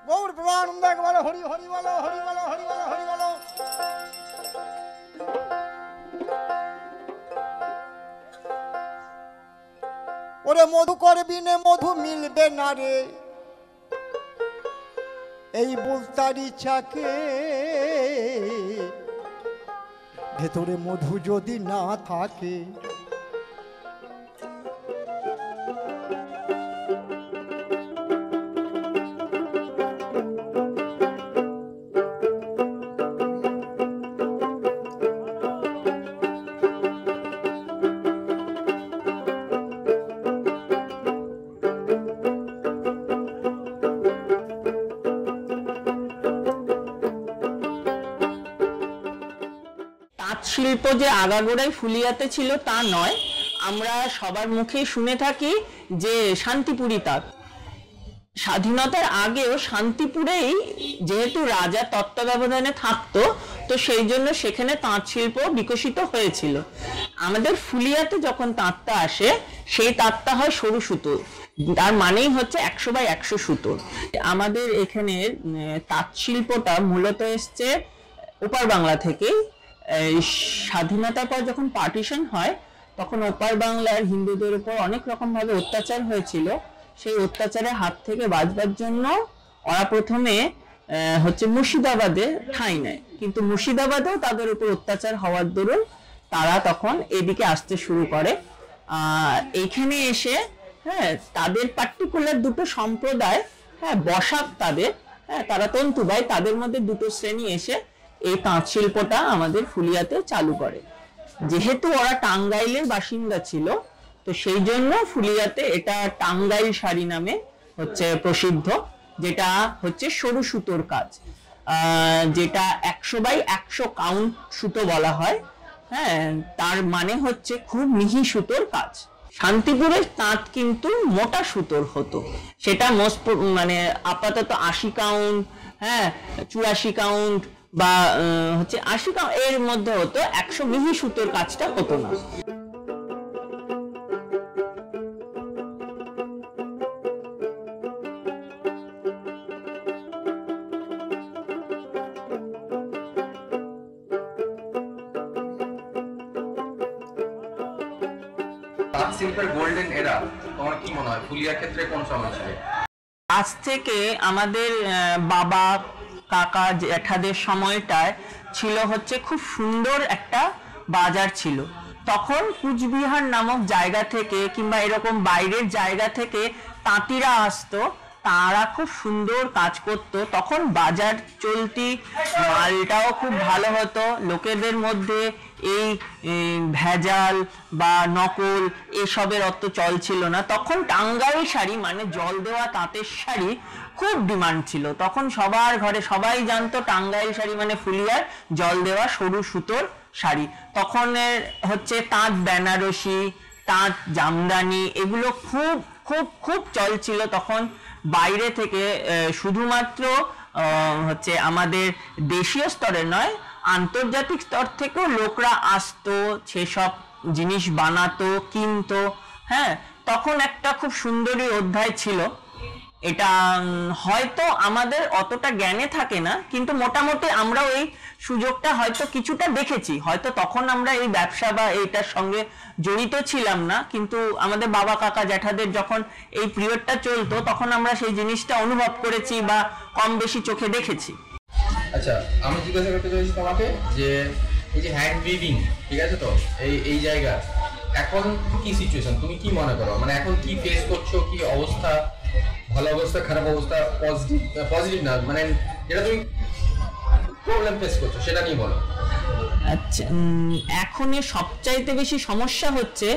গৌর প্রেমানন্দ বলো হরি হরি বলো হরি বলো হরি বলো হরি বলো। ওরে মধু করবি নে মধু মিলবে না রে, এই বুলতারি চাকে ভেতরে মধু যদি না থাকে। শিল্প যে আগাগোড়াই ফুলিয়াতে ছিল তা নয়, আমরা সবার মুখেই শুনে থাকি যে শান্তিপুরি তাঁত। স্বাধীনতার আগেও শান্তিপুরেই যেহেতু রাজা তত্ত্বাবধানে থাকতো, তো সেই জন্য সেখানে তাঁত শিল্প বিকশিত হয়েছিল। আমাদের ফুলিয়াতে যখন তাঁতটা আসে, সেই তাঁতটা হয় সরু সুতো, তার মানেই হচ্ছে 100/100 সুতো। আমাদের এখানে তাঁত শিল্পটা মূলত এসছে ওপার বাংলা থেকেই। স্বাধীনতার পর যখন পার্টিশন হয়, তখন ওপার বাংলার হিন্দুদের উপর অনেক রকম ভাবে অত্যাচার হয়েছিল। সেই অত্যাচারের হাত থেকে বাঁচবার জন্য ওরা প্রথমে হচ্ছে মুর্শিদাবাদে ঠাঁই নেয়, কিন্তু মুর্শিদাবাদেও তাদের উপর অত্যাচার হওয়ার দরুন তারা তখন এদিকে আসতে শুরু করে। এইখানে এসে তাদের পার্টিকুলার দুটো সম্প্রদায়, বসাক তাদের, তারা তন্তুবাই, তাদের মধ্যে দুটো শ্রেণী এসে এই তাঁত শিল্পটা আমাদের ফুলিয়াতে চালু করে। যেহেতু ওরা টাঙ্গাইলের বাসিন্দা ছিল, তো সেই জন্য ফুলিয়াতে এটা টাঙ্গাইল শাড়ি নামে হচ্ছে প্রসিদ্ধ, যেটা হচ্ছে সরু সুতোর কাজ, যেটা 100/100 কাউন্ট সুতো বলা হয়। তার মানে হচ্ছে খুব মিহি সুতোর কাজ। শান্তিপুরের তাঁত কিন্তু মোটা সুতোর হতো, সেটা মানে আপাতত 80 কাউন্ট, 84 কাউন্ট বা হচ্ছে 80 কাউন্ট এর মধ্যে হতো, 100 মিহি সুতোর কাজটা হতো না। তাঁত শিল্পের গোল্ডেন এরা তোমার কি মনে হয় ফুলিয়ার ক্ষেত্রে কোন সময় ছিল? আজ থেকে আমাদের বাবা কাকা জ্যাঠাদের সময়টায় ছিল হচ্ছে খুব সুন্দর একটা বাজার ছিল। তখন কুচবিহার নামক জায়গা থেকে কিংবা এরকম বাইরের জায়গা থেকে তাঁতিরা আসতো, তারা খুব সুন্দর কাজ করত। তখন বাজার চলতি, মালটাও খুব ভালো হতো। লোকেদের মধ্যে এই ভেজাল বা নকল এসবের অত চল ছিল না। তখন টাঙ্গাইল শাড়ি মানে জল দেওয়া তাঁতের শাড়ি খুব ডিমান্ড ছিল। তখন সবার ঘরে সবাই জানতো টাঙ্গাইল শাড়ি মানে ফুলিয়ার জল দেওয়া সরু সুতোর শাড়ি। তখন হচ্ছে তাঁত বেনারসি, তাঁত জামদানি, এগুলো খুব খুব খুব চল ছিল তখন। বাইরে থেকে শুধুমাত্র হচ্ছে আমাদের দেশীয় স্তরে নয়, আন্তর্জাতিক স্তর থেকেও লোকরা আসতো, সেসব জিনিস বানাতো, কিনতো। তখন একটা খুব সুন্দরী অধ্যায় ছিল। এটা হয়তো আমাদের অতটা জ্ঞানে থাকে না, কিন্তু মোটামুটি আমরা এই সুযোগটা হয়তো কিছুটা দেখেছি। হয়তো তখন আমরা এই ব্যবসা বা এইটার সঙ্গে জড়িত ছিলাম না, কিন্তু আমাদের বাবা কাকা জ্যাঠাদের যখন এই পিরিয়ডটা চলতো, তখন আমরা সেই জিনিসটা অনুভব করেছি বা কম বেশি চোখে দেখেছি। আচ্ছা, আমি জিজ্ঞাসা করতে চাইছি তোমাকে যে এই যে হ্যান্ড উইভিং, ঠিক আছে, তো এই জায়গা এখন কি সিচুয়েশন, তুমি কি মনে করো, মানে এখন কি ফেস করছো, কি অবস্থা, ভালো অবস্থা, খারাপ অবস্থা, পজিটিভ না, মানে যেটা তুমি প্রবলেম ফেস করছো সেটা নিয়ে বলো। আচ্ছা, এখন সবচাইতে বেশি সমস্যা হচ্ছে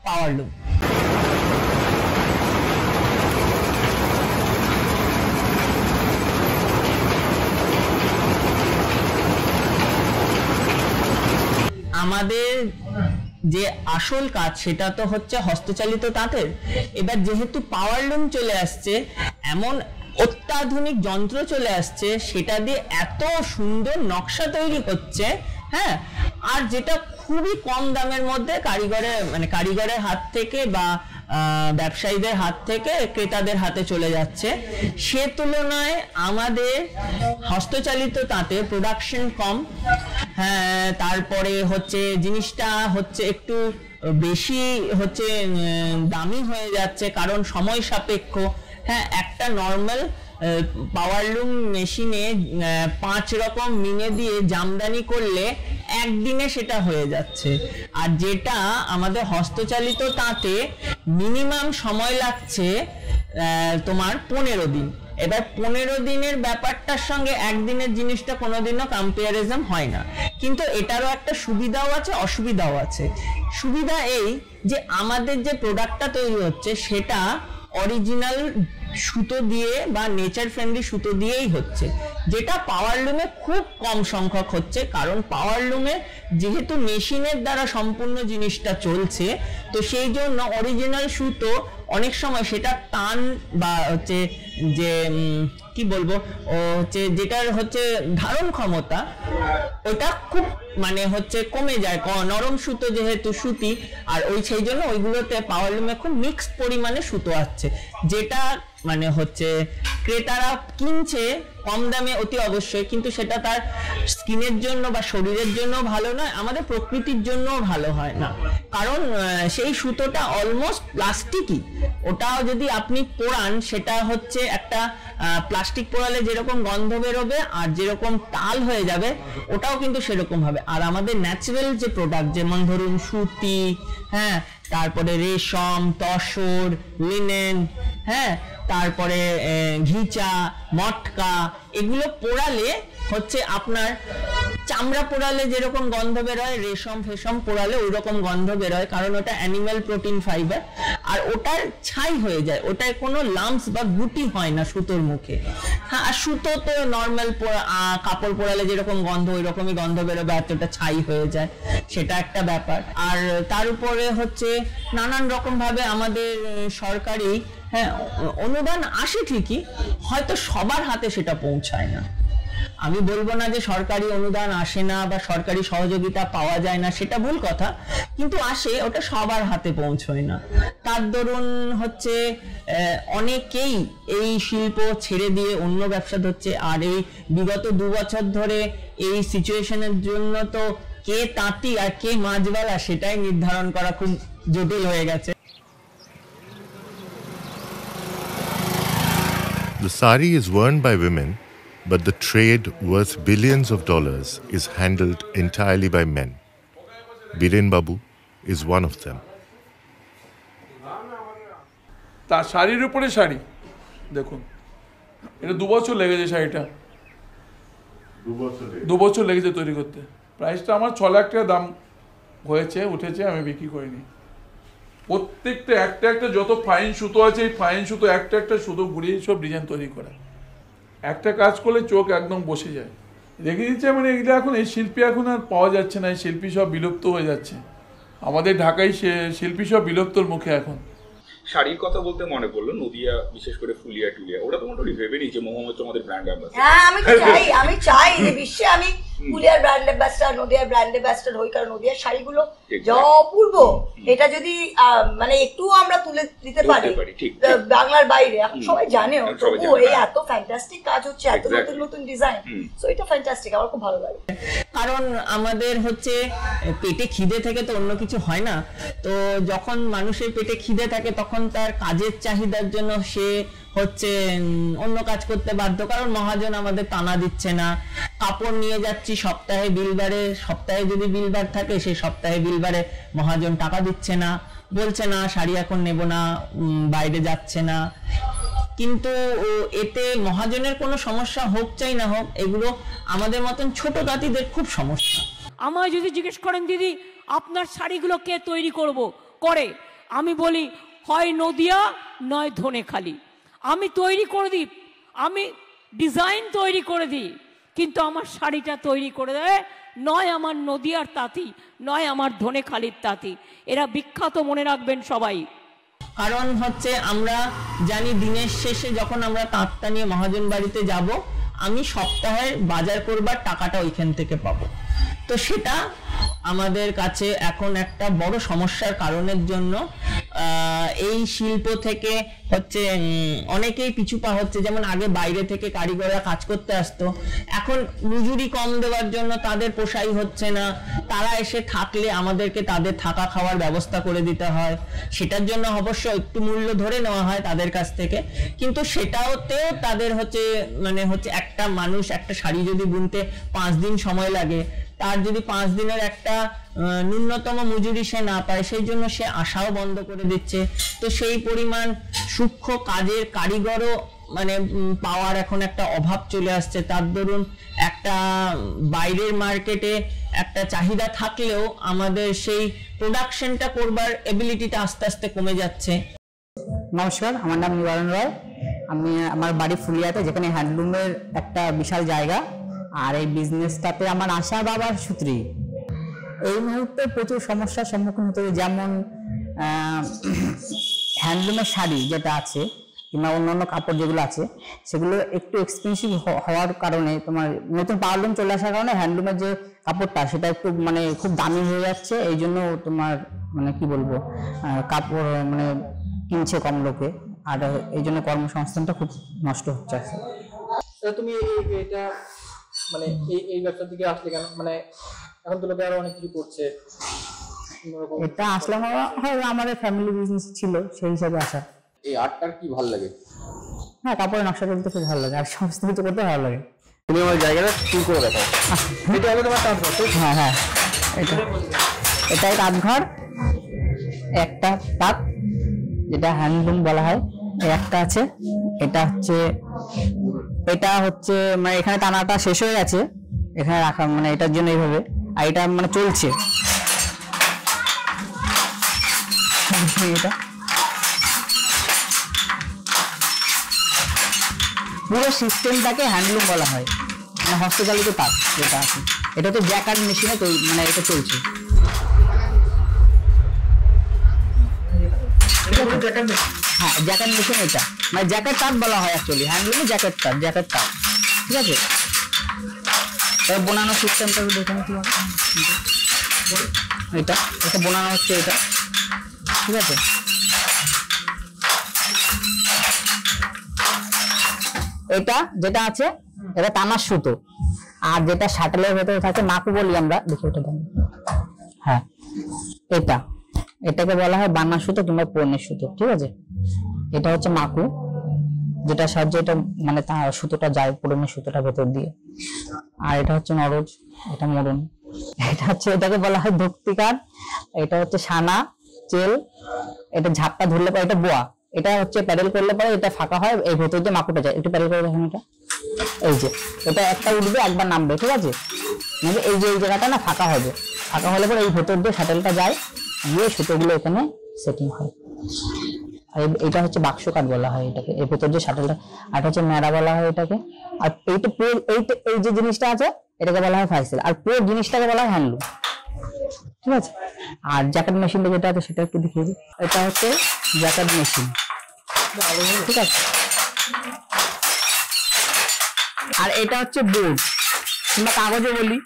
পাওয়ার লুম। আমাদের যে আসল কাজ সেটা তো হচ্ছে হস্তচালিত তাঁতের। এবার যেহেতু পাওয়ার লুম চলে আসছে, এমন অত্যাধুনিক যন্ত্র চলে আসছে, সেটা দিয়ে এত সুন্দর নকশা তৈরি হচ্ছে, আর যেটা খুবই কম দামের মধ্যে কারিগরের হাত থেকে বা ব্যবসায়ীদের হাত থেকে ক্রেতাদের হাতে চলে যাচ্ছে, সে তুলনায় আমাদের হস্তচালিত তাঁতে প্রোডাকশন কম, হ্যাঁ, তারপরে হচ্ছে জিনিসটা হচ্ছে একটু বেশি হচ্ছে দামি হয়ে যাচ্ছে, কারণ সময় সাপেক্ষ। হ্যাঁ, একটা নর্মাল পাওয়ারলুম মেশিনে 5 রকম মিনে দিয়ে জামদানি করলে একদিনে সেটা হয়ে যাচ্ছে, আর যেটা আমাদের হস্তচালিত তাঁতে মিনিমাম সময় লাগছে তোমার 15 দিন। এবার 15 দিনের ব্যাপারটার সঙ্গে একদিনের জিনিসটা কোনোদিনও কম্পারিজন হয় না, কিন্তু এটারও একটা সুবিধাও আছে অসুবিধাও আছে। সুবিধা এই যে আমাদের যে প্রোডাক্টটা তৈরি হচ্ছে সেটা অরিজিনাল সুতো দিয়ে বা নেচার ফ্রেন্ডলি সুতো দিয়েই হচ্ছে, যেটা পাওয়ারলুমে খুব কম সংখ্যক হচ্ছে, কারণ পাওয়ারলুমে যেহেতু মেশিনের দ্বারা সম্পূর্ণ জিনিসটা চলছে, তো সেই জন্য অরিজিনাল সুতো অনেক সময় সেটা টান বা হচ্ছে যে কি বলবো হচ্ছে যেটার হচ্ছে ধারণ ক্ষমতা ওটা খুব মানে হচ্ছে কমে যায়, নরম সুতো যেহেতু সুতি, আর সেই জন্য ওইগুলোতে পাওয়ারলুমে খুব মিক্সড পরিমাণে সুতো আসছে, যেটা মানে হচ্ছে ক্রেতারা কিনছে কম দামে অতি অবশ্যই, কিন্তু সেটা তার স্কিনের জন্য বা শরীরের জন্য ভালো নয়, আমাদের প্রকৃতির জন্যও ভালো হয় না, কারণ সেই সুতোটা অলমোস্ট প্লাস্টিকই। ওটাও যদি আপনি পোড়ান সেটা হচ্ছে একটা প্লাস্টিক পোড়ালে যেরকম গন্ধ বেরোবে আর যেরকম টাল হয়ে যাবে, ওটাও কিন্তু সেরকম হবে। আর আমাদের ন্যাচারাল যে প্রোডাক্ট, যেমন ধরুন সুতি, হ্যাঁ, তারপরে রেশম, তসর, লিনেন, হ্যাঁ, তারপরে ঘিচা, মটকা, এগুলো পোড়ালে হচ্ছে আপনার চামড়া পোড়ালে যেরকম গন্ধ বেরোয়, রেশম ফেশম পোড়ালে ওই রকম গন্ধ বেরোয়, কারণ ওটা অ্যানিম্যাল প্রোটিন ফাইবার, আর ওটার ছাই হয়ে যায়, ওটায় কোনো লাম্পস বা গুটি হয় না সুতোর মুখে। হ্যাঁ, আর সুতো তো নর্মাল কাপড় পোড়ালে যেরকম গন্ধ ওই রকমই গন্ধ বেরোবে, আর ওটা ছাই হয়ে যায়, সেটা একটা ব্যাপার। আর তার উপরে হচ্ছে নানান রকম ভাবে আমাদের সরকারি হ্যাঁ অনুদান আসে ঠিকই, হয়তো সবার হাতে সেটা পৌঁছায় না। আমি বলবো না যে সরকারি অনুদান আসে না বা সরকারি সহযোগিতা পাওয়া যায় না, সেটা ভুল কথা, কিন্তু আসে, ওটা সবার হাতে পৌঁছয় না। তার দরুন হচ্ছে অনেকেই এই শিল্প ছেড়ে দিয়ে অন্য ব্যবসা ধরছে, আর এই বিগত 2 বছর ধরে এই সিচুয়েশনের জন্য তো কে তাঁতি আর কে মাঝবালা সেটাই নির্ধারণ করা খুব জটিল হয়ে গেছে। The sari is worn by women, but the trade worth billions of dollars is handled entirely by men. Biren Babu is one of them. তার শাড়ির উপরে শাড়ি দেখুন, এটা 2 বছর লেগেছে শাড়িটা, 2 বছর লেগেছে তৈরি করতে। প্রাইসটা আমার 6 লাখ টাকা দাম হয়েছে, উঠেছে, আমি বিক্রি করিনি। প্রত্যেকটা একটা যত ফাইন সুতো আছে, এই ফাইন সুতো একটা সুতো ঘুরিয়ে সব ডিজাইন তৈরি করা, একটা কাজ করলে চোখ একদম বসে যায়। রেখে দিচ্ছে, মানে এগুলো এখন এই শিল্পী এখন আর পাওয়া যাচ্ছে না, এই শিল্পী সব বিলুপ্ত হয়ে যাচ্ছে। আমাদের ঢাকায় শিল্পী সব বিলুপ্তর মুখে এখন। শাড়ির কথা বলতে মনে পড়লো, নদিয়া বিশেষ করে ফুলিয়া টুলিয়া, ওরা তো মোটামুটি ভেবে নিয়েছে মোহাম্মদ আমাদের ব্র্যান্ড অ্যাম্বাসেডর। হ্যাঁ, আমি চাই যে বিশ্বে আমি ফুলিয়ার ব্র্যান্ড অ্যাম্বাসেডর, নদিয়ার ব্র্যান্ড অ্যাম্বাসেডর হই, কারণ নদিয়ার শাড়িগুলো যা অপূর্ব, এটা যদি মানে একটুও আমরা তুলে দিতে পারি বাংলার বাইরে, এখন সবাই জানেও, তবুও এই এত ফ্যান্টাস্টিক কাজ হচ্ছে, এত নতুন নতুন ডিজাইন, সো এটা ফ্যান্টাস্টিক, আমার খুব ভালো লাগে। কারণ আমাদের হচ্ছে পেটে খিদে থেকে তো অন্য কিছু হয় না, তো যখন মানুষের পেটে খিদে থাকে তখন তার কাজের চাহিদার জন্য সে হচ্ছে অন্য কাজ করতে বাধ্য, কারণ মহাজন আমাদের টানা দিচ্ছে না। কাপড় নিয়ে যাচ্ছি সপ্তাহে বিলবারে, সপ্তাহে যদি বিলবার থাকে সেই সপ্তাহে বিলবারে মহাজন টাকা দিচ্ছে না, বলছে না শাড়ি এখন নেব না, বাইরে যাচ্ছে না, কিন্তু এতে মহাজনের কোনো সমস্যা হোক চাই না হোক, এগুলো আমাদের মতন ছোট জাতিদের খুব সমস্যা। আমায় যদি জিজ্ঞেস করেন দিদি আপনার শাড়িগুলো কে তৈরি করে, আমি বলি হয় নদিয়া নয় ধনেখালি। আমি তৈরি করে দিই, আমি ডিজাইন তৈরি করে দিই, কিন্তু আমার শাড়িটা তৈরি করে দেয় নয় আমার নদিয়ার তাঁতি, নয় আমার ধনেখালির তাঁতি। এরা বিখ্যাত, মনে রাখবেন সবাই। কারণ হচ্ছে আমরা জানি দিনের শেষে যখন আমরা তাঁতটা নিয়ে মহাজন বাড়িতে যাব, আমি সপ্তাহের বাজার করবার টাকাটা ওইখান থেকে পাবো, তো সেটা আমাদের কাছে এখন একটা বড় সমস্যার কারণের জন্য এই শিল্প থেকে হচ্ছে অনেকেই পিছু পা হচ্ছে। যেমন আগে বাইরে থেকে কারিগররা কাজ করতে আসতো, এখন মজুরি কম দেওয়ার জন্য তাদের পোষাই হচ্ছে না, তারা এসে থাকলে আমাদেরকে তাদের থাকা খাওয়ার ব্যবস্থা করে দিতে হয়, সেটার জন্য অবশ্য একটু মূল্য ধরে নেওয়া হয় তাদের কাছ থেকে, কিন্তু সেটাতেও তাদের হচ্ছে মানে হচ্ছে একটা মানুষ একটা শাড়ি যদি বুনতে 5 দিন সময় লাগে, তার যদি 5 দিনের একটা ন্যূনতম মজুরি সে না পায়, সেই জন্য সে আশাও বন্ধ করে দিচ্ছে। তো সেই পরিমাণ সূক্ষ্ম কাজের কারিগরও মানে পাওয়ার এখন একটা অভাব চলে আসছে। তার দরুন একটা বাইরের মার্কেটে একটা চাহিদা থাকলেও আমাদের সেই প্রোডাকশনটা করবার এবিলিটিটা আস্তে আস্তে কমে যাচ্ছে। নমস্কার, আমার নাম নিবারণ রায়। আমার বাড়ি ফুলিয়াতে, যেখানে হ্যান্ডলুমের একটা বিশাল জায়গা। আর এই বিজনেসটাতে আমার আশা বাবার সূত্রে এই মুহূর্তে প্রচুর সমস্যার সম্মুখীন হতে হবে। যেমন হ্যান্ডলুমের শাড়ি যেটা আছে কিংবা অন্যান্য কাপড় যেগুলো আছে সেগুলো একটু এক্সপেন্সিভ হওয়ার কারণে, তোমার নতুন পাওয়ারলুম চলে আসার কারণে হ্যান্ডলুমের যে কাপড়টা সেটা একটু মানে খুব দামি হয়ে যাচ্ছে। এই জন্য তোমার মানে কি বলবো, কাপড় মানে কিনছে কম লোকে, আর এই জন্য কর্মসংস্থানটা খুব নষ্ট হচ্ছে। তুমি এটা মানে এই ব্যবসার দিকে আসলে কেন? মানে এখন তো লোকে আরো অনেক কিছু করছে। এটা আসলাম আমাদের ফ্যামিলি বিজনেস ছিল, সেই হিসাবে আসা। এই আর্টটার কি ভালো লাগে? হ্যাঁ, কাপড়ের নকশা করতে খুব ভালো লাগে, আর সমস্ত কিছু করতে ভালো লাগে। তুমি আমার জায়গাটা শুরু করে দেখাও। এটা হলো তোমার তাঁতঘর। হ্যাঁ হ্যাঁ, এটাই তাঁতঘর। একটা তাঁত যেটা হ্যান্ডলুম বলা হয়, একটা আছে। এটা হচ্ছে মানে এখানে টানাটা শেষ হয়ে গেছে, এখানে রাখা মানে এটার জন্য এইভাবে, আর এটা মানে চলছে। এটা পুরো সিস্টেমটাকে হ্যান্ডলুম বলা হয়, মানে হস্তচালিত তাঁত যেটা আছে। এটা তো জ্যাকার্ড মেশিনে মানে এটা চলছে। হ্যাঁ, জ্যাকেট মেশিন এটা, মানে জ্যাকেট তাঁত বলা হয় অ্যাকচুয়ালি, হ্যান্ডলুমে জ্যাকেট তাঁত, ঠিক আছে। এবার বোনানো সিস্টেমটা দেখে নিতে হবে। এটা বোনানো হচ্ছে, এটা ঠিক আছে। এটা যেটা আছে এটা টানার সুতো, আর যেটা শাটলের ভেতরে থাকে মাকু বলি আমরা, দেখি ওটা। হ্যাঁ, এটাকে বলা হয় বান্না সুতো কিংবা পণ্যের সুতো, ঠিক আছে। এটা হচ্ছে মাকু, যেটা সাহায্যে এটা মানে সুতোটা যায় পণ্যের সুতোটা ভেতর দিয়ে। আর এটা হচ্ছে নরজ, এটা মরণ। এটা হচ্ছে এটাকে বলা হয় ধুক্তিকার। এটা হচ্ছে সানা, চেল। এটা ঝাপটা ধরলে পরে এটা বোয়া। এটা হচ্ছে প্যাডেল করলে পরে এটা ফাঁকা হয়, এই ভেতর দিয়ে মাকুটা যায়। একটু প্যাডেল করে দেখেন এটা, এই যে এটা একটা উঠবে একবার নামবে, ঠিক আছে। মানে এই যে এই জায়গাটা না ফাঁকা হবে, ফাঁকা হলে পরে এই ভেতর দিয়ে শাটেলটা যায়, গিয়ে সুতোগুলো এখানে সেটিং হয়। আর এটা হচ্ছে বাক্স কাঠ বলা হয় এটাকে, এর ভেতর যে শাটেলটা। আর হচ্ছে ন্যাড়া বলা হয় এটাকে। আর এইটা পুরো এই যে জিনিসটা আছে এটাকে বলা হয় ফাইসেল, আর পুরো জিনিসটাকে বলা হয় হ্যান্ডলুম, ঠিক আছে। আর জ্যাকেট মেশিনটা যেটা আছে সেটা একটু দেখিয়ে দিই। এটা হচ্ছে জ্যাকেট মেশিন, ঠিক আছে। আর এটা হচ্ছে বোর্ড কিংবা কাগজে বলি।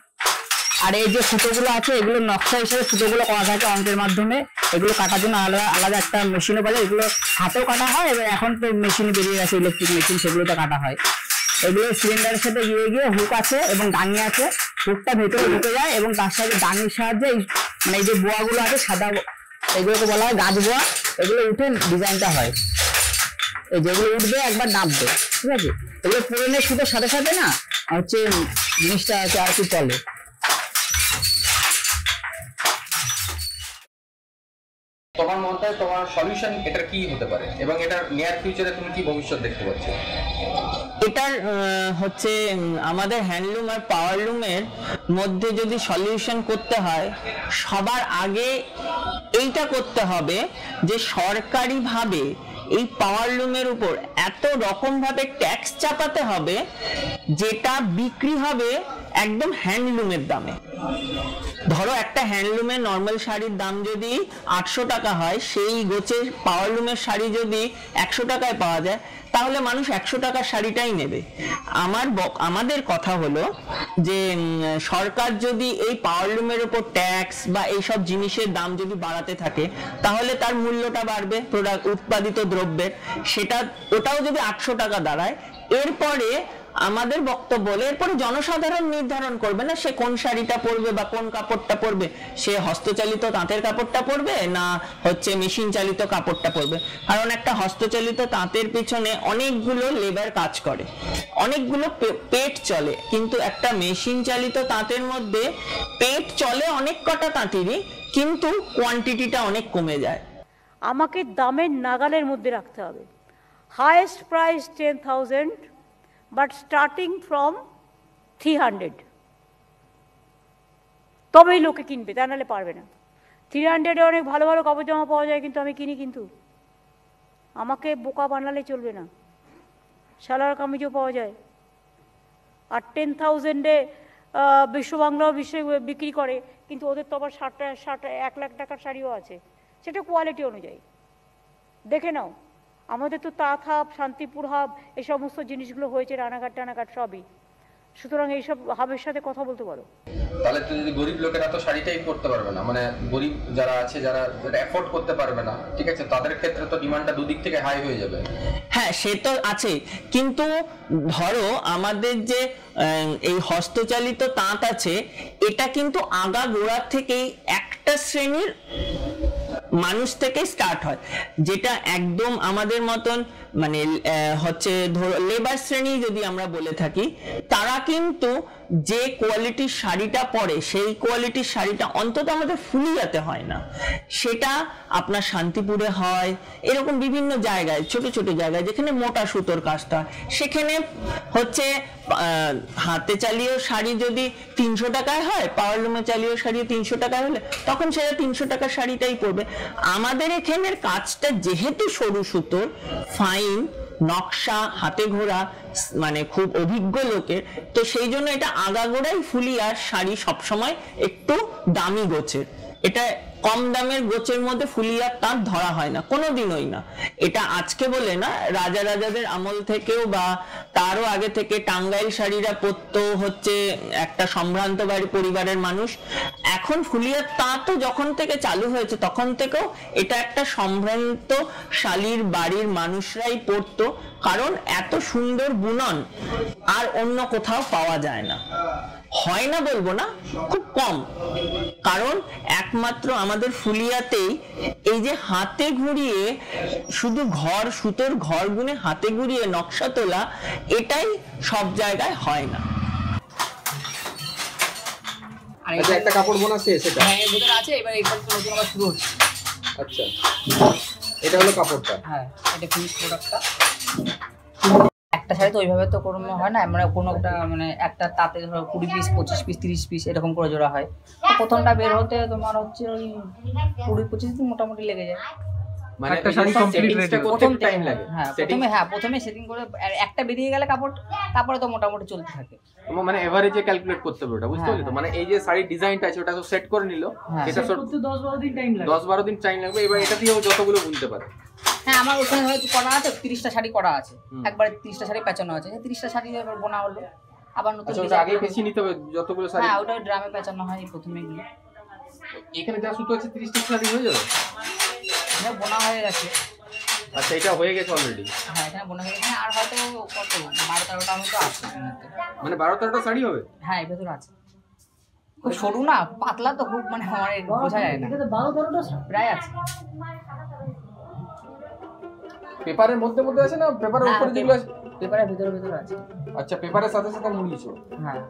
আর এই যে সুতোগুলো আছে এগুলো নকশা হিসেবে সুতোগুলো করা থাকে অঙ্কের মাধ্যমে। এগুলো কাটার জন্য আলাদা আলাদা একটা মেশিনও পাওয়া যায়। এগুলো হাতেও কাটা হয়, এবার এখন তো মেশিন বেরিয়ে গেছে, ইলেকট্রিক মেশিন, সেগুলোতে কাটা হয়। এগুলো সিলিন্ডারের সাথে গিয়ে হুক আছে এবং ডাঙি আছে, হুকটা ভেতরে ঢুকে যায় এবং তার সাথে ডাঙির সাহায্যে মানে এই যে বোয়াগুলো আছে সাদা, এগুলোকে বলা হয় গাছ বোয়া। এগুলো উঠে ডিজাইনটা হয়, এই যেগুলো উঠবে একবার নামবে, ঠিক আছে। এগুলো পুরনো সুতোর সাথে সাথে না হচ্ছে জিনিসটা আছে আর কি চলে। তোমার মতে তোমার সলিউশন এটা কি হতে পারে এবং এটার নিয়ার ফিউচারে তুমি কি ভবিষ্যৎ দেখতে পাচ্ছ? এটার হচ্ছে আমাদের হ্যান্ডলুম আর পাওয়ারলুমের মধ্যে যদি সলিউশন করতে হয়, সবার আগে এইটা করতে হবে যে সরকারিভাবে এই পাওয়ারলুমের উপর এত রকম ভাবে ট্যাক্স চাপাতে হবে যেটা বিক্রি হবে একদম হ্যান্ডলুমের দামে। ধরো একটা হ্যান্ডলুমের নর্মাল শাড়ির দাম যদি 800 টাকা হয়, সেই গোছের পাওয়ারলুমের শাড়ি যদি 100 টাকায় পাওয়া যায়, তাহলে মানুষ 100 টাকার শাড়িটাই নেবে। আমাদের কথা হলো যে সরকার যদি এই পাওয়ারলুমের উপর ট্যাক্স বা এইসব জিনিসের দাম যদি বাড়াতে থাকে, তাহলে তার মূল্যটা বাড়বে প্রোডাক্ট উৎপাদিত দ্রব্যের, ওটাও যদি 800 টাকা দাঁড়ায়, এরপরে আমাদের বক্তব্য হলো এরপরে জনসাধারণ নির্ধারণ করবে না সে কোন শাড়িটা পরবে বা কোন কাপড়টা পরবে, সে হস্তচালিত তাঁতের কাপড়টা পরবে না হচ্ছে মেশিন চালিত কাপড়টা পরবে। কারণ একটা হস্তচালিত তাঁতের পিছনে অনেকগুলো লেবার কাজ করে, অনেকগুলো পেট চলে, কিন্তু একটা মেশিন চালিত তাঁতের মধ্যে পেট চলে অনেক কটা তাঁতিরই, কিন্তু কোয়ান্টিটিটা অনেক কমে যায়। আমাকে দামের নাগালের মধ্যে রাখতে হবে। Highest price 10,000, but starting from 300, তবেই লোকে কিনবে, তা নাহলে পারবে না। 300-এ অনেক ভালো ভালো কাপড় জামা পাওয়া যায়, কিন্তু আমি কিনি, কিন্তু আমাকে বোকা বানালে চলবে না। সালোয়ার কামিজও পাওয়া যায়, আর 10,000-এ বিশ্ববাংলাও বিক্রি করে, কিন্তু ওদের তো আবার 1 লাখ টাকার শাড়িও আছে, সেটা কোয়ালিটি অনুযায়ী। দেখে নাও, আমাদের তো তাঁত হাব, শান্তিপুর হাব, এই সমস্ত জিনিসগুলো হয়েছে রানাঘাট টানাঘাট সবই। সুতরাং এইসব হাবের সাথে কথা বলতে পারো। তাহলে তো যদি গরিব লোকেরা তো শাড়িটাই পরতে পারবে না, মানে গরিব যারা আছে যারা এফোর্ড করতে পারবে না, ঠিক আছে, তাদের ক্ষেত্রে তো ডিমান্ডটা দুদিক থেকে হাই হয়ে যাবে। হ্যাঁ, সে তো আছে, কিন্তু ধরো আমাদের যে এই হস্তচালিত তাঁত আছে, এটা কিন্তু আগা গোড়ার থেকেই একটা শ্রেণীর মানুষ থেকে স্টার্ট হয়, যেটা একদম আমাদের মতন মানে হচ্ছে ধরো লেবার শ্রেণী যদি আমরা বলে থাকি, তারা কিন্তু যে কোয়ালিটির শাড়িটা পরে সেই কোয়ালিটির শাড়িটা অন্তত আমাদের ফুলিয়াতে হয় না, সেটা আপনার শান্তিপুরে হয়, এরকম বিভিন্ন জায়গায় ছোট ছোট জায়গায় যেখানে মোটা সুতোর কাজটা, সেখানে হচ্ছে হাতে চালিয়ে শাড়ি যদি 300 টাকায় হয়, পাওয়ারলুমে চালিয়ে শাড়ি 300 টাকায় হলে তখন সেটা 300 টাকার শাড়িটাই পরবে। আমাদের এখানের কাজটা যেহেতু সরু সুতোর, ফাইন নকশা, হাতে ঘোরা, মানে খুব অভিজ্ঞ লোকের, তো সেই জন্য এটা আগাগোড়াই ফুলিয়ার শাড়ি সবসময় একটু দামি গোছের। এটা কম দামের গোছের মধ্যে ফুলিয়ার তাঁত ধরা হয় না, কোনোদিনই না। এটা আজকে বলে না, রাজাদের আমল থেকেও বা তারও আগে থেকে টাঙ্গাইল শাড়িরা পরতো হচ্ছে একটা সম্ভ্রান্ত বাড়ি পরিবারের মানুষ। এখন ফুলিয়ার তাঁতও যখন থেকে চালু হয়েছে তখন থেকেও এটা একটা সম্ভ্রান্ত শালীর বাড়ির মানুষরাই পরতো, কারণ এত সুন্দর বুনন আর অন্য কোথাও পাওয়া যায় না। হয় না বলবো না, খুব কম, কারণ একমাত্র আমাদের ফুলিয়াতেই এই যে হাতে ঘুরিয়ে শুধু সুতোর ঘর গুনে হাতে ঘুরিয়ে নকশা তোলা, এটাই সব জায়গায় হয় না। আচ্ছা, একটা কাপড় বোনা শেষ, এটা হ্যাঁ এর ভিতরে আছে, এবার এই কাপড় নতুন আবার শুরু হচ্ছে। আচ্ছা, এটা হলো কাপড়টা। হ্যাঁ, এটা ফিনিশ প্রোডাক্টটা। একটা শাড়ি তো ওইভাবে তো কোনো হয় না, মানে কোনো একটা মানে একটা তাতে ধরো 20 পিস 25 পিস 30 পিস এরকম করে জোড়া হয়। তো প্রথমটা বের হতে তোমার হচ্ছে ওই 20-25 দিন মোটামুটি লেগে যায়। মানে একটা শাড়ি কমপ্লিট রেডি করতে টাইম লাগে। হ্যাঁ, প্রথমে সেটিং করে একটা বেরিয়ে গেলে কাপড়, তারপরে তো মোটামুটি চলতে থাকে। মানে এভারেজে ক্যালকুলেট করতে হবে ওটা, বুঝতে পারলি তো? মানে এই যে শাড়ির ডিজাইনটা আছে ওটা তো সেট করে নিল, এটা করতে 10-12 দিন টাইম লাগবে। 10-12 দিন টাইম লাগবে। এবার এটা দিয়েও যতগুলো বুনতে পারে। হ্যাঁ, আমার ওখানে হয়তো করা আছে 30টা শাড়ি করা আছে, একবারে 30টা শাড়ি পেঁচানো আছে, 30টা শাড়ি এবার বোনা হলো, আবার নতুন ডিজাইন আগে পেঁচিয়ে নিতে হবে যতগুলো শাড়ি। হ্যাঁ, ওটা ড্রামে পেঁচানো হয় প্রথমে গিয়ে। এখানে যা সুতো আছে 30টা শাড়ি হয়ে যাবে। হ্যাঁ, বোনা হয়ে গেছে। আচ্ছা, এটা হয়ে গেছে অলরেডি। হ্যাঁ, এটা বোনা হয়ে গেছে, আর হয়তো কত 12-13টা মতো আছে। মানে 12-13টা শাড়ি হবে? হ্যাঁ, এর ভেতর আছে। খুব সরু না, পাতলা তো খুব, মানে আমার বোঝা যায় না। 12-13টা প্রায় আছে। পেপারের মধ্যে আছে না পেপারের উপরে যেগুলো আছে? পেপারের ভিতরে আছে। আচ্ছা, পেপারের সাথে সাথে মুড়িয়েছো? হ্যাঁ।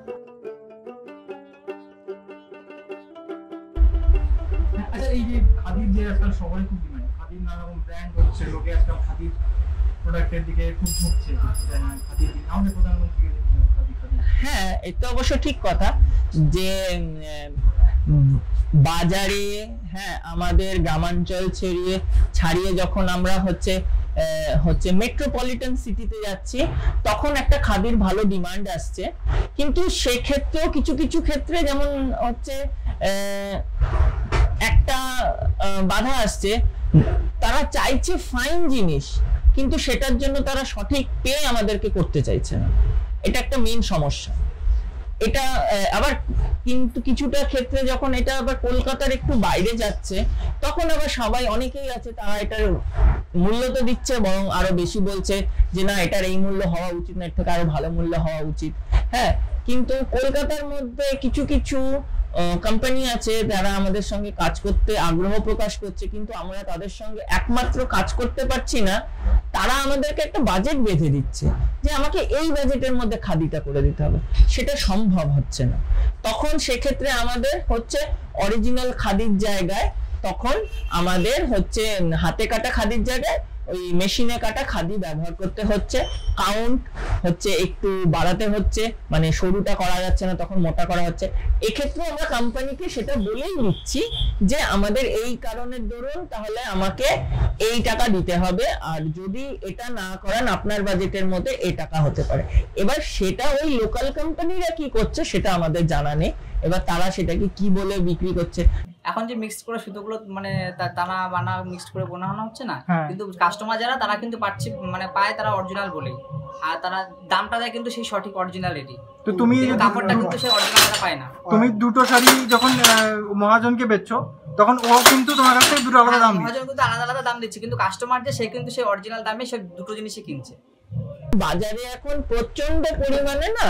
আচ্ছা, এই যে খাদির যে একটা সবাই খুব ডিমান্ড, খাদির নানা রকম ব্র্যান্ড হচ্ছে, লোকে একটা খাদির প্রোডাক্টের দিকে খুব ঝুঁকছে, খাদির দিকে আমাদের প্রধানমন্ত্রী খাদি। হ্যাঁ, এটা অবশ্য ঠিক কথা যে বাজারে, হ্যাঁ, আমাদের গ্রামাঞ্চল ছাড়িয়ে যখন আমরা হচ্ছে হচ্ছে মেট্রোপলিটন সিটিতে যাচ্ছি, তখন একটা খাদির ভালো ডিমান্ড আসছে। কিন্তু সেক্ষেত্রেও কিছু কিছু ক্ষেত্রে যেমন হচ্ছে একটা বাধা আসছে, তারা চাইছে ফাইন জিনিস, কিন্তু সেটার জন্য তারা সঠিক পে আমাদেরকে করতে চাইছে না। এটা একটা মেইন সমস্যা। এটা আবার কিন্তু কিছুটা ক্ষেত্রে যখন এটা আবার কলকাতার একটু বাইরে যাচ্ছে, তখন আবার সবাই, অনেকেই আছে তারা এটার মূল্য তো দিচ্ছে, বরং আরো বেশি বলছে যে না এটার এই মূল্য হওয়া উচিত না, এর থেকে আরো ভালো মূল্য হওয়া উচিত। হ্যাঁ, কিন্তু কলকাতার মধ্যে কিছু কিছু কোম্পানি আছে যারা আমাদের সঙ্গে কাজ করতে আগ্রহ প্রকাশ করছে, কিন্তু আমরা তাদের সঙ্গে একমাত্র কাজ করতে পারছি না, তারা আমাদেরকে একটা বাজেট বেঁধে দিচ্ছে যে আমাকে এই বাজেটের মধ্যে খাদিটা করে দিতে হবে, সেটা সম্ভব হচ্ছে না। তখন সেক্ষেত্রে আমাদের হচ্ছে অরিজিনাল খাদির জায়গায়, তখন আমাদের হচ্ছে হাতে কাটা খাদির জায়গায় ওই মেশিনে কাটা খাদি ব্যবহার করতে হচ্ছে। কাউন্ট হচ্ছে একটু বাড়াতে হচ্ছে, মানে সরুটা করা যাচ্ছে না, তখন মোটা করা হচ্ছে। এক্ষেত্রে আমরা কোম্পানিকে সেটা বলেই নিচ্ছি যে আমাদের এই কারণের দরুন তাহলে আমাকে এই টাকা দিতে হবে, আর যদি এটা না করেন আপনার বাজেটের মধ্যে এই টাকা হতে পারে। এবার সেটা ওই লোকাল কোম্পানিরা কি করছে সেটা আমাদের জানা নেই, এবার তারা সেটাকে কি বলে বিক্রি করছে। এখন যে মিক্সড করে সুতোগুলো মানে দানা বানা মিক্সড করে বোনানো হচ্ছে না, কিন্তু কাস্টমার যারা তারা কিন্তু পাচ্ছে, মানে পায় তারা অরিজিনাল বলে, আর তারা দামটা দেয় কিন্তু সেই সঠিক অরিজিনালিটি। তো তুমি কাপড়টা কিন্তু সেই অরিজিনালটা পায় না। তুমি দুটো শাড়ি যখন মহাজনকে বেচছো, তখন ও কিন্তু তোমার কাছ থেকে দুটো আলাদা দাম দিচ্ছে। মহাজন কিন্তু আলাদা আলাদা দাম দিচ্ছে, কিন্তু কাস্টমার যে সে কিন্তু সেই অরিজিনাল দামে সে দুটো জিনিসই কিনছে। বাজারে এখন প্রচন্ড পরিমাণে না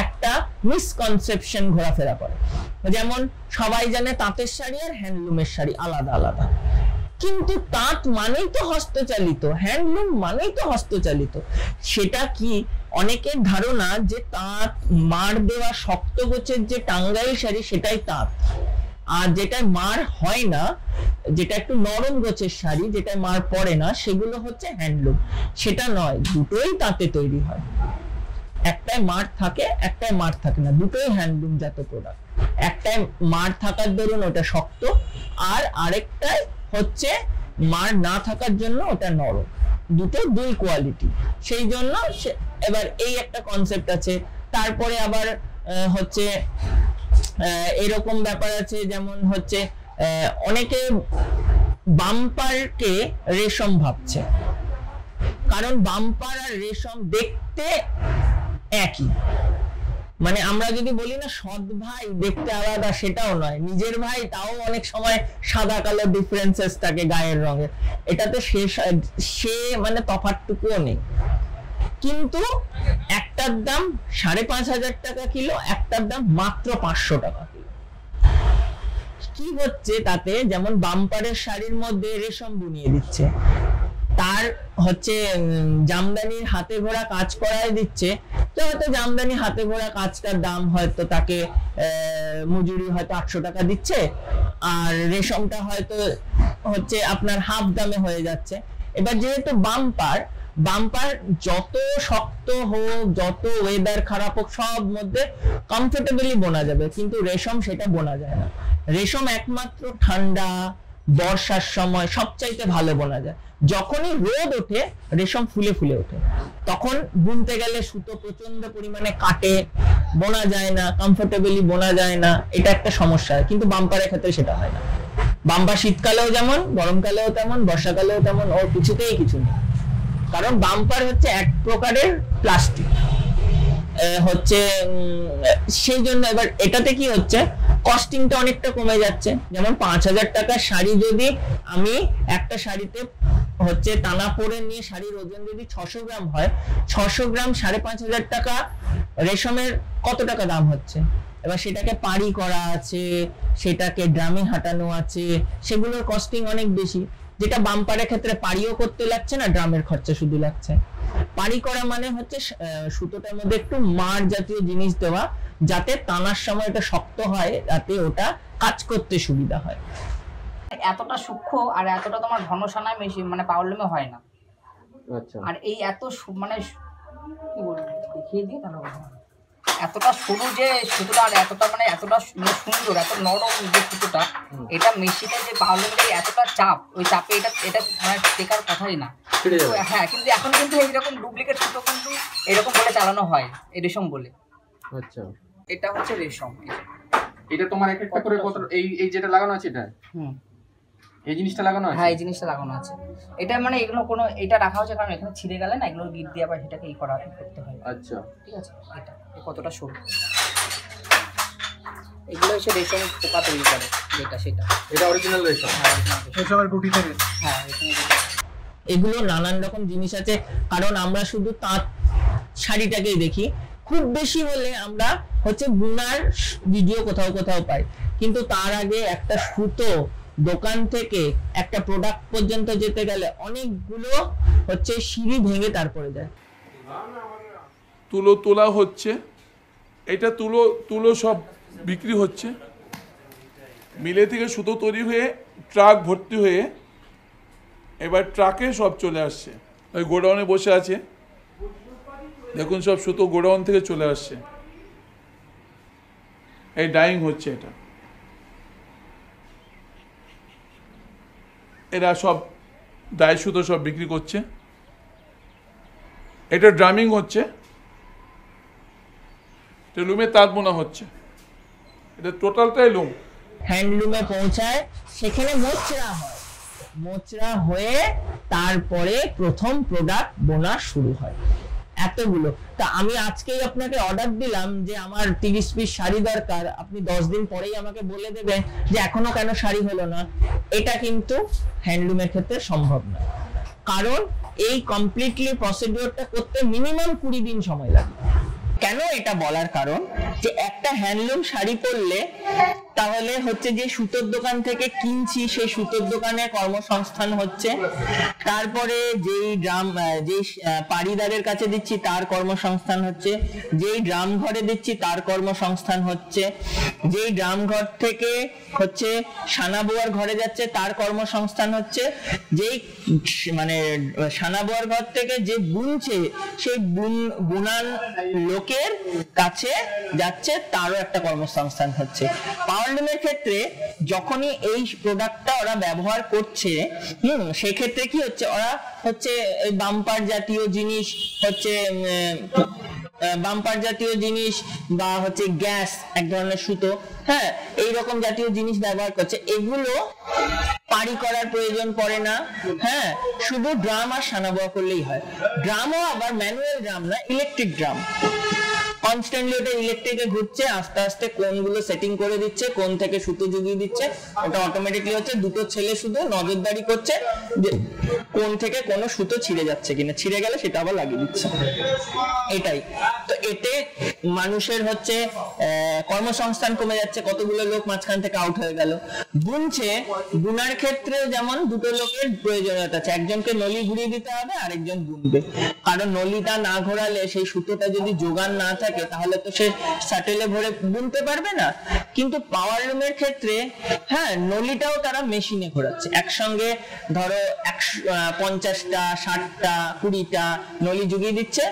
একটা মিসকনসেপশন ঘোরাফেরা করে, যেমন সবাই জানে তাঁতের শাড়ি আর হ্যান্ডলুমের শাড়ি আলাদা আলাদা, কিন্তু তাঁত মানেই তো হস্তচালিত, হ্যান্ডলুম মানেই তো হস্তচালিত। সেটা কি অনেকের ধারণা যে তাঁত মার দেওয়া শক্ত গোছের যে টাঙ্গাইল শাড়ি সেটাই তাঁত, আর যেটা মার হয় না, যেটা একটু নরম গোছের শাড়ি যেটা মার পড়ে না, সেগুলো হচ্ছে হ্যান্ডলুম। সেটা নয়, দুটোই তাঁতে তৈরি হয়, একটাই মার থাকে একটাই মার থাকে না, দুটোই হ্যান্ডলুম জাত প্রোডাক্ট। একটাই মার থাকার দরুন ওটা শক্ত, আর আরেকটাই হচ্ছে মার না থাকার জন্য ওটা নরম, দুটো দুই কোয়ালিটি। সেই জন্য এবার এই একটা কনসেপ্ট আছে। তারপরে আবার হচ্ছে এরকম ব্যাপার আছে, যেমন হচ্ছে অনেকে বাম্পারকে রেশম ভাবছে, কারণ বাম্পার আর রেশম দেখতে একই। মানে আমরা যদি বলি না সৎ ভাই দেখতে আলাদা, সেটাও নয়, নিজের ভাই তাও অনেক সময় সাদা কালো ডিফারেন্সেস থাকে গায়ের রঙের, এটাতে সে মানে তফাৎটুকুও নেই। কিন্তু একটার দাম 5,500 টাকা কিলো, একটার দাম মাত্র 500 টাকা কিলো। কি হচ্ছে তাতে, যেমন বাম্পারের শাড়ির মধ্যে রেশম বুনিয়ে দিচ্ছে, তার হচ্ছে জামদানির হাতে ঘোড়া কাজ করায় দিচ্ছে, তো হয়তো জামদানি হাতে ঘোড়া কাজটার দাম হয়তো তাকে মজুরি হয়তো 800 টাকা দিচ্ছে, আর রেশমটা হয়তো হচ্ছে আপনার হাফ দামে হয়ে যাচ্ছে। এবার যেহেতু বাম্পার যত শক্ত হোক, যত ওয়েদার খারাপ হোক, সব মধ্যে কমফোর্টেবলি বোনা যাবে, কিন্তু রেশম সেটা বোনা যায় না। রেশম একমাত্র ঠান্ডা বর্ষার সময় সবচাইতে ভালো বোনা যায়। যখনই রোদ ওঠে রেশম ফুলে ফুলে ওঠে, তখন বুনতে গেলে সুতো প্রচন্ড পরিমাণে কাটে, বোনা যায় না, কমফোর্টেবলি বোনা যায় না, এটা একটা সমস্যা। কিন্তু বাম্পারের ক্ষেত্রে সেটা হয় না। বাম্পার শীতকালেও যেমন, গরমকালেও তেমন, বর্ষাকালেও তেমন, ওর কিছুতেই কিছু নেই, কারণ বাম্পার হচ্ছে এক প্রকারের প্লাস্টিক হচ্ছে। সেই জন্য এবার এটাতে কি হচ্ছে, কস্টিংটা অনেকটা কমে যাচ্ছে। যেমন 5,000 টাকার শাড়ি যদি আমি একটা শাড়িতে হচ্ছে টানা পরে নিয়ে শাড়ির ওজন যদি 600 গ্রাম হয়, 600 গ্রাম 5,500 টাকা, রেশমের কত টাকা দাম হচ্ছে? এবার সেটাকে পাড়ি করা আছে, সেটাকে ড্রামে হাঁটানো আছে, সেগুলোর কস্টিং অনেক বেশি, যেটা বাম্পারের ক্ষেত্রে পাড়িও করতে লাগছে না, ড্রামের খরচা শুধু লাগছে। পাড়ি করা মানে হচ্ছে সুতোটার মধ্যে একটু মার জাতীয় জিনিস দেওয়া, যাতে টানার সময় এটা শক্ত হয়, যাতে ওটা কাজ করতে সুবিধা হয়। এতটা সূক্ষ্ম আর এতটা তোমার ঘনসানায় মেশিন মানে পাওয়ারলুমে হয় না। আচ্ছা। আর এই এত মানে কি বলবো, দেখিয়ে দিই তাহলে এতটা সরু যে সুতোটা, আর এতটা মানে এতটা সুন্দর, এত নরম যে সুতোটা, এটা মেশিনে যে পাওয়ারলুমে এতটা চাপ, ওই চাপে এটা মানে টেকার কথাই না। হ্যাঁ, কিন্তু এখন কিন্তু এইরকম ডুপ্লিকেট সুতো কিন্তু এরকম বলে চালানো হয়, এই রেশম বলে। আচ্ছা, এটা হচ্ছে রেশম। এটা তোমার এক একটা করে কত, এই যেটা লাগানো আছে এটা, এই জিনিসটা লাগানো আছে? হ্যাঁ, এই জিনিসটা লাগানো আছে। এটা মানে এগুলো কোনো এটা রাখা হচ্ছে কারণ এখানে ছিঁড়ে গেলে না এগুলো গিট দিয়ে আবার সেটাকে করতে হয়। আচ্ছা, ঠিক আছে। এটা কতটা সরু, এগুলো হচ্ছে রেশম পোকা তৈরি করে যেটা সেটা। এটা অরিজিনাল রেশম? রেশমের গুটি থেকে। হ্যাঁ, এগুলো নানান রকম জিনিস আছে, কারণ আমরা শুধু তাঁত শাড়িটাকেই দেখি, খুব বেশি হলে আমরা হচ্ছে বুনার ভিডিও কোথাও কোথাও পাই, কিন্তু তার আগে একটা সুতো দোকান থেকে একটা প্রোডাক্ট পর্যন্ত যেতে গেলে অনেকগুলো হচ্ছে সিঁড়ি ভেঙে তারপরে যায়। তুলো তোলা হচ্ছে, এটা তুলো সব বিক্রি হচ্ছে, মিলে থেকে সুতো তৈরি হয়ে ট্রাক ভর্তি হয়ে এবার ট্রাকে সব চলে আসছে। ওই গোডাউনে বসে আছে, দেখুন সব সুতো গোডাউন থেকে চলে আসছে, এই ডাইং হচ্ছে। এটা এরা সব ডাই সুতো সব বিক্রি করছে। এটা ড্রামিং হচ্ছে, এটা লুমে তাঁত বোনা হচ্ছে, এটা টোটালটাই লুম। হ্যান্ডলুমে পৌঁছায়, সেখানে মোচড়া হয়, মোচড়া হয়ে তারপরে প্রথম প্রোডাক্ট বোনা শুরু হয়। এতগুলো তা আমি আজকেই আপনাকে অর্ডার দিলাম যে আমার 30 পিস শাড়ি দরকার, আপনি 10 দিন পরেই আমাকে বলে দেবেন যে এখনো কেন শাড়ি হলো না। এটা কিন্তু হ্যান্ডলুমের ক্ষেত্রে সম্ভব না, কারণ এই কমপ্লিটলি প্রসিডিওরটা করতে মিনিমাম 20 দিন সময় লাগে। কেন এটা বলার কারণ যে একটা হ্যান্ডলুম শাড়ি পরলে তাহলে হচ্ছে যে সুতোর দোকান থেকে কিনছি সেই সুতোর দোকানে কর্মসংস্থান হচ্ছে, তারপরে যেই পাড়িদারের কাছে দিচ্ছি তার কর্মসংস্থান হচ্ছে, যেই ড্রাম ঘরে দিচ্ছি তার কর্মসংস্থান হচ্ছে, যেই ড্রাম ঘর থেকে হচ্ছে সানাবোয়ার ঘরে যাচ্ছে তার কর্মসংস্থান হচ্ছে, যেই মানে সানাবোয়ার ঘর থেকে যে বুনছে সেই বুনান লোকের কাছে যাচ্ছে তারও একটা কর্মসংস্থান হচ্ছে। পাওয়ারলুমের ক্ষেত্রে যখনই এই প্রোডাক্টটা ওরা ব্যবহার করছে, সেক্ষেত্রে কি হচ্ছে, ওরা হচ্ছে বাম্পার জাতীয় জিনিস হচ্ছে বাম্পার জাতীয় জিনিস বা হচ্ছে গ্যাস এক ধরনের সুতো, হ্যাঁ, এইরকম জাতীয় জিনিস ব্যবহার করছে। এগুলো পাড়ি করার প্রয়োজন পড়ে না, হ্যাঁ, শুধু ড্রাম আর সানাবোয়া করলেই হয়। ড্রামও আবার ম্যানুয়াল ড্রাম না, ইলেকট্রিক ড্রাম। কনস্ট্যান্টলি ওটা ইলেকট্রিকে ঘুরছে, আস্তে আস্তে কোনগুলো সেটিং করে দিচ্ছে, কোন থেকে সুতো জুগিয়ে দিচ্ছে, ওটা অটোমেটিকলি হচ্ছে। দুটো ছেলে শুধু নজরদারি করছে যে কোন থেকে কোন সুতো ছিঁড়ে যাচ্ছে কিনা, ছিঁড়ে গেলে সেটা আবার লাগিয়ে দিচ্ছে। এটাই তো, এতে মানুষের হচ্ছে কর্মসংস্থান কমে যাচ্ছে, কতগুলো লোক মাঝখান থেকে আউট হয়ে গেল। বুনছে, বুনার ক্ষেত্রে যেমন দুটো লোকের প্রয়োজনীয়তা আছে, একজনকে নলি ঘুরিয়ে দিতে হবে, আরেকজন বুনবে, কারণ নলিটা না ঘোরালে সেই সুতোটা যদি যোগান না থাকে তাহলে তো সে শাটেলে ভরে বুনতে পারবে না। কিন্তু পাওয়ারলুমের ক্ষেত্রে হ্যাঁ, নলিটাও তারা মেশিনে ঘোরাচ্ছে, একসঙ্গে ধরো 50টা 60টা 20টা নলি জুগিয়ে দিচ্ছে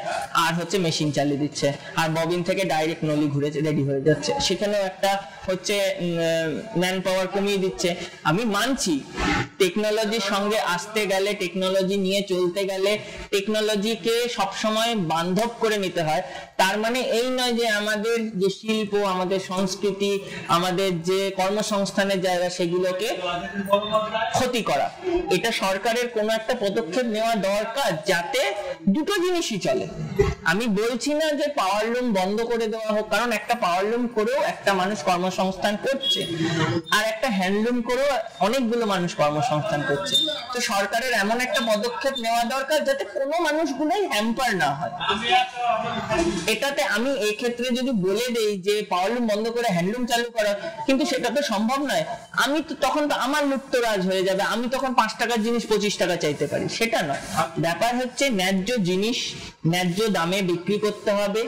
আর হচ্ছে মেশিন চালিয়ে দিচ্ছে, আর ববিন থেকে ডাইরেক্ট নলি ঘুরে রেডি হয়ে যাচ্ছে। সেখানেও একটা হচ্ছে ম্যান পাওয়ার কমিয়ে দিচ্ছে। আমি মানছি টেকনোলজির সঙ্গে আসতে গেলে, টেকনোলজি নিয়ে চলতে গেলে টেকনোলজিকে সবসময় বান্ধব করে নিতে হয়। তার মানে এই নয় যে আমাদের যে শিল্প, আমাদের সংস্কৃতি, আমাদের যে কর্মসংস্থানের জায়গা সেগুলোকে ক্ষতি করা। এটা সরকারের কোনো একটা পদক্ষেপ নেওয়া দরকার যাতে দুটো জিনিসই চলে। আমি বলছি না যে পাওয়ারলুম বন্ধ করে দেওয়া হোক, কারণ একটা পাওয়ারলুম করেও একটা মানুষ কর্মসংস্থান করছে, আর একটা হ্যান্ডলুম করেও অনেকগুলো মানুষ কর্মসংস্থান করছে। তো সরকারের এমন একটা পদক্ষেপ নেওয়া দরকার যাতে কোনো মানুষগুলোই হ্যাম্পার না হয়। এটাতে আমি এই ক্ষেত্রে যদি বলে দেই যে পাওয়ারলুম বন্ধ করে হ্যান্ডলুম চালু করা, কিন্তু সেটা তো সম্ভব নয়। আমি তো তখন আমার লুপ্তরাজ হয়ে যাবে, আমি তখন 5 টাকার জিনিস 25 টাকা চাইতে পারি, সেটা নয়। ব্যাপার হচ্ছে ন্যায্য জিনিস ন্যায্য দামে বিক্রি করতে হবে,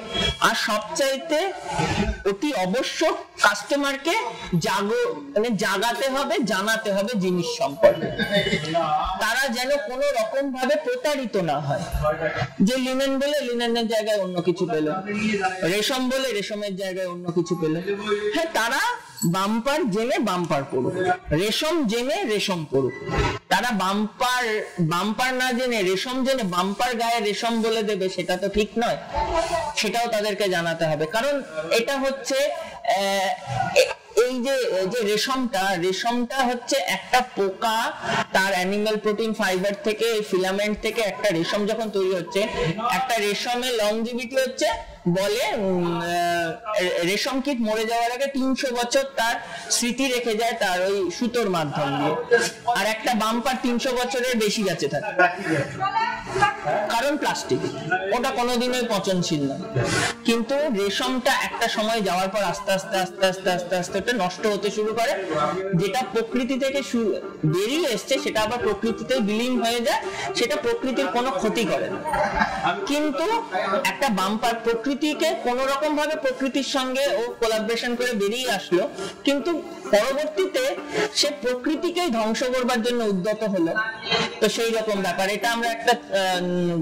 আর সবচাইতে অতি অবশ্যক কাস্টমারকে জাগাতে হবে, জানাতে হবে জিনিস সম্পর্কে, তারা যেন কোনো রকম ভাবে প্রতারিত না হয়। যে লিনেন বলে লিনেনের জায়গায় অন্য কিছু পেল, রেশম বলে রেশমের জায়গায় অন্য কিছু পেল। হ্যাঁ, তারা বাম্পার জেনে বাম্পার করুক, রেশম জেনে রেশম করুক, তারা বাম্পার না জেনে রেশম জেনে বাম্পার গায়ে রেশম বলে দেবে, সেটা তো ঠিক নয়। সেটাও তাদেরকে জানাতে হবে, কারণ এটা হচ্ছে এই যে রেশমটা হচ্ছে একটা পোকা, তার অ্যানিমাল প্রোটিন ফাইবার থেকে, ফিলামেন্ট থেকে একটা রেশম যখন তৈরি হচ্ছে, একটা রেশমের লংজিভিটি হচ্ছে, বলে রেশম কীট মরে যাওয়ার আগে 300 বছর তার স্মৃতি রেখে যায় তার ওই সুতোর মাধ্যম দিয়ে, আর একটা বাম্পার 300 বছরের বেশি বেঁচে থাকে, কারণ প্লাস্টিক, ওটা কোনোদিনই পচনশীল না। কিন্তু রেশমটা একটা সময় যাওয়ার পর আস্তে আস্তে আস্তে আস্তে আস্তে আস্তে ওটা নষ্ট হতে শুরু করে, যেটা প্রকৃতি থেকে বেরিয়ে এসছে সেটা আবার প্রকৃতিতে বিলীন হয়ে যায়, সেটা প্রকৃতির কোনো ক্ষতি করে না। কিন্তু একটা বাম্পার প্রকৃতিকে কোন রকম ভাবে প্রকৃতির সঙ্গে ও কোলাবরেশন করে বেরিয়ে আসলো, কিন্তু পরবর্তীতে সে প্রকৃতিকেই ধ্বংস করবার জন্য উদ্যত হলো। তো সেই রকম ব্যাপার। এটা আমরা একটা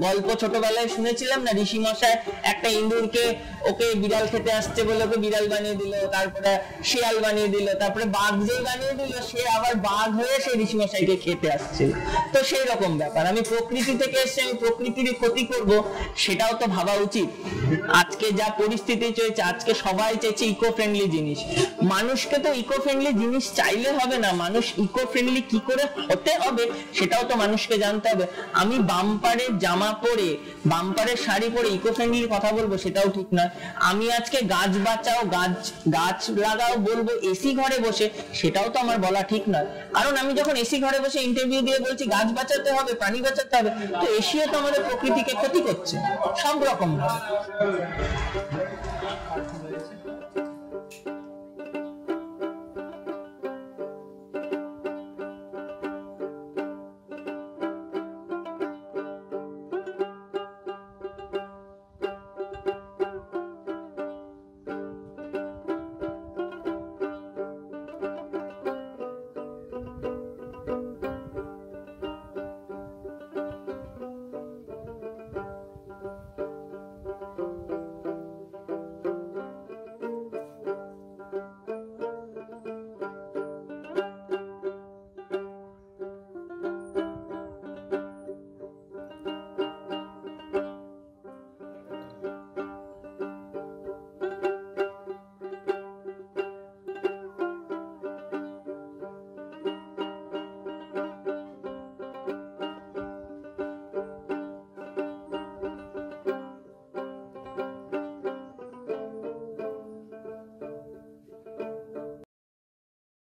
গল্প ছোটবেলায় শুনেছিলাম না, ঋষি মশাই একটা ইঁদুরকে, ওকে বিড়াল খেতে আসছে বলে ওকে বিড়াল বানিয়ে দিল, তারপরে শিয়াল বানিয়ে দিল, তারপরে বাঘ যেই বানিয়ে দিল সে আবার বাঘ হয়ে সেই ঋষি মশাইকে খেতে আসছিল। তো সেই রকম ব্যাপার, আমি প্রকৃতি থেকে এসে আমি প্রকৃতির ক্ষতি করব, সেটাও তো ভাবা উচিত। আজকে যা পরিস্থিতি চলছে, আজকে সবাই চাইছে ইকো ফ্রেন্ডলি জিনিস, মানুষকে তো ইকো ফ্রেন্ডলি জিনিস চাইলে হবে না, মানুষ ইকো ফ্রেন্ডলি কি করে হতে হবে সেটাও তো মানুষকে জানতে হবে। আমি বাম্পারের জামা পরে, বাম্পারের শাড়ি পরে ইকো ফ্রেন্ডলির কথা বলবো, সেটাও ঠিক নয়। আমি আজকে গাছ বাঁচাও, গাছ লাগাও বলবো এসি ঘরে বসে, সেটাও তো আমার বলা ঠিক নয়। কারণ আমি যখন এসি ঘরে বসে ইন্টারভিউ দিয়ে বলছি গাছ বাঁচাতে হবে, প্রাণী বাঁচাতে হবে, তো এসিও তো আমাদের প্রকৃতিকে ক্ষতি করছে সব রকম ভাবে।